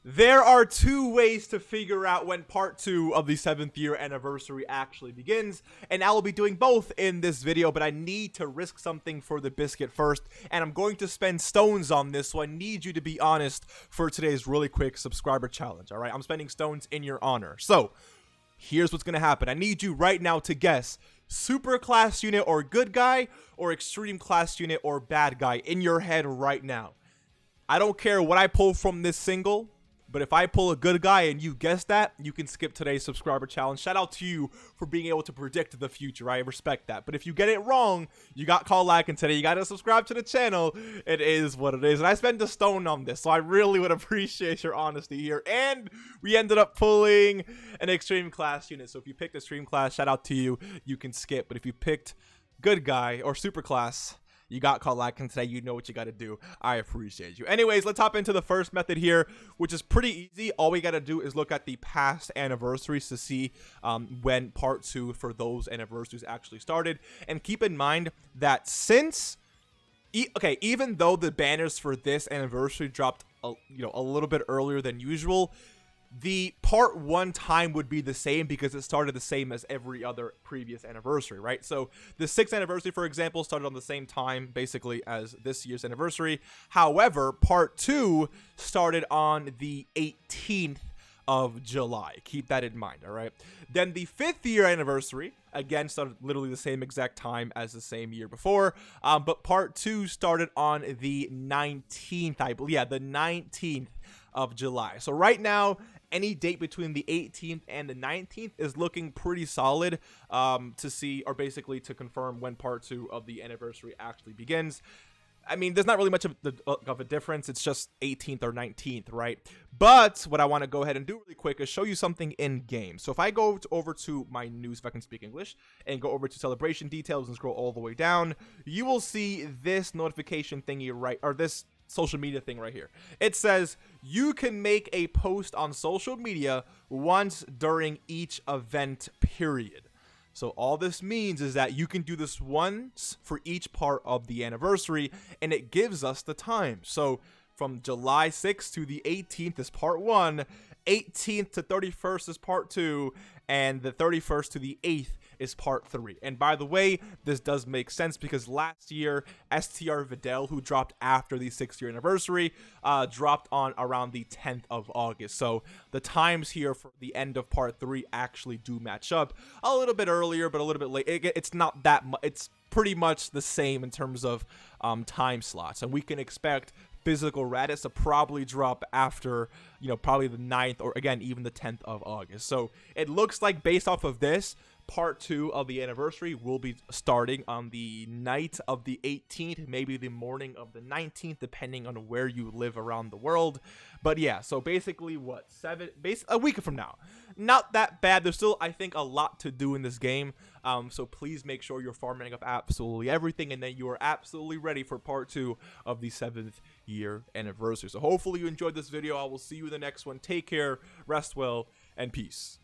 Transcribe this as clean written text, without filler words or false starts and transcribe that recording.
There are two ways to figure out when part 2 of the 7th year anniversary actually begins, and I will be doing both in this video, but I need to risk something for the biscuit first, and I'm going to spend stones on this, so I need you to be honest for today's really quick subscriber challenge, alright? I'm spending stones in your honor. So, here's what's gonna happen. I need you right now to guess super class unit or good guy, or extreme class unit or bad guy in your head right now. I don't care what I pull from this single, but if I pull a good guy and you guess that, you can skip today's subscriber challenge. Shout out to you for being able to predict the future. I respect that. But if you get it wrong, you got called lacking today. You got to subscribe to the channel. It is what it is. And I spent a stone on this, so I really would appreciate your honesty here. And we ended up pulling an extreme class unit. So if you picked extreme class, shout out to you. You can skip. But if you picked good guy or super class, you got called lacking today. You know what you got to do. I appreciate you. Anyways, let's hop into the first method here, which is pretty easy. All we got to do is look at the past anniversaries to see when part 2 for those anniversaries actually started. And keep in mind that since, even though the banners for this anniversary dropped a little bit earlier than usual, the part 1 time would be the same because it started the same as every other previous anniversary, right? So the 6th anniversary, for example, started on the same time basically as this year's anniversary. However, part 2 started on the 18th of July. Keep that in mind, all right? Then the 5th year anniversary, again, started literally the same exact time as the same year before, but part 2 started on the 19th, I believe. Yeah, the 19th of July. So right now, any date between the 18th and the 19th is looking pretty solid to see, or basically to confirm when part 2 of the anniversary actually begins. I mean, there's not really much of a difference. It's just 18th or 19th, right? But what I want to go ahead and do really quick is show you something in game. So if I go over to my news, if I can speak English, and go over to celebration details and scroll all the way down, you will see this notification thingy or this social media thing right here. It says you can make a post on social media once during each event period. So all this means is that you can do this once for each part of the anniversary, and it gives us the time. So from July 6th to the 18th is part 1, 18th to 31st is part 2, and the 31st to the 8th is part 3. And by the way, this does make sense because last year, STR Videl, who dropped after the 6th year anniversary, dropped on around the 10th of August. So the times here for the end of part 3 actually do match up a little bit earlier, but a little bit late. It's not that much. It's pretty much the same in terms of time slots, and we can expect physical Raditz to probably drop after, probably the 9th or again, even the 10th of August. So it looks like based off of this, part 2 of the anniversary will be starting on the night of the 18th, maybe the morning of the 19th, depending on where you live around the world. But yeah, so basically a week from now. Not that bad. There's still, I think, a lot to do in this game. So please make sure you're farming up absolutely everything, and then you are absolutely ready for part 2 of the 7th year anniversary. So hopefully you enjoyed this video. I will see you in the next one. Take care, rest well, and peace.